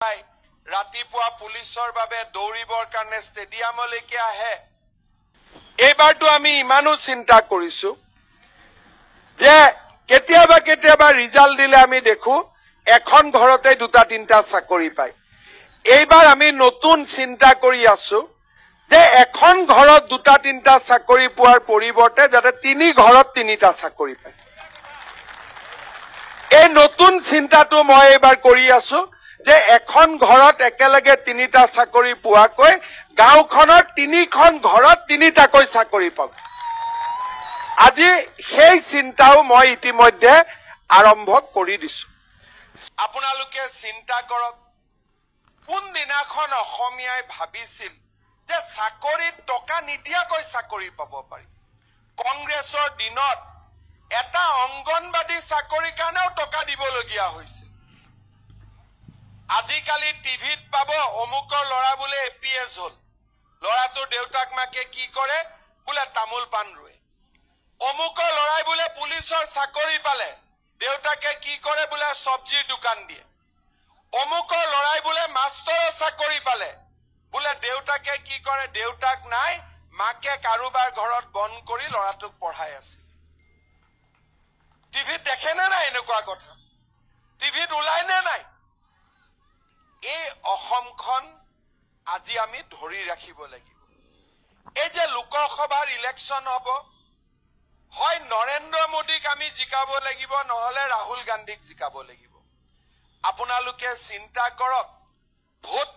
ৰাতিপুৱা পুলিচৰ বাবে দৌৰিবৰ কাৰণে ষ্টেডিয়ামলৈকে আহে। এইবাৰতো আমি ইমানো চিন্তা কৰিছো যে কেতিয়াবা ৰিজাল্ট দিলে আমি দেখো এখন ঘৰতে দুটা তিনিটা চাকৰি পায়। এইবাৰ আমি নতুন চিন্তা কৰি আছো যে এখন ঘৰত দুটা তিনিটা চাকৰি পোৱাৰ পৰিৱৰ্তে যাতে তিনি ঘৰত তিনিটা চাকৰি পায়। এই নতুন চিন্তাটো মই এইবাৰ কৰি আছো যে এখন ঘৰত একেলগে তিনিটা চাকৰি পোৱাকৈ গাঁওখনৰ তিনিখন ঘৰত তিনিটাকৈ চাকৰি পাব। আজি সেই চিন্তাও মই ইতিমধ্যে আৰম্ভ কৰি দিছো। আপোনালোকে চিন্তা কৰক, কোন দিনাখন অসমীয়াই ভাবিছিল যে চাকৰিত টকা নিদিয়াকৈ চাকৰি পাব পাৰি। কংগ্ৰেছৰ দিনত এটা অংগনবাদী চাকৰিৰ কাৰণেও টকা দিবলগীয়া হৈছিল। আজিকালি টিভিত পাব অমুকৰ ল'ৰা বোলে APS হ'ল, ল'ৰাটোৰ দেউতাক মাকে কি কৰে বোলে তামোল পাণ ৰুৱে। অমুকৰ ল'ৰাই বোলে পুলিচৰ চাকৰি পালে, দেউতাকে কি কৰে বোলে চব্জিৰ দোকান দিয়ে। অমুকৰ ল'ৰাই বোলে মাষ্টৰৰ চাকৰি পালে, বোলে দেউতাকে কি কৰে, দেউতাক নাই, মাকে কাৰোবাৰ ঘৰত বন কৰি ল'ৰাটোক পঢ়াই আছে। টিভিত দেখে নে নাই এনেকুৱা কথা? টিভিত ওলাই নে নাই? এই অসমখন আজি আমি ধৰি ৰাখিব লাগিব। এই যে লোকসভাৰ ইলেকশ্যন হ'ব, হয় নৰেন্দ্ৰ মোদীক আমি জিকাব লাগিব, নহলে ৰাহুল গান্ধীক জিকাব লাগিব। আপোনালোকে চিন্তা কৰক, ভোট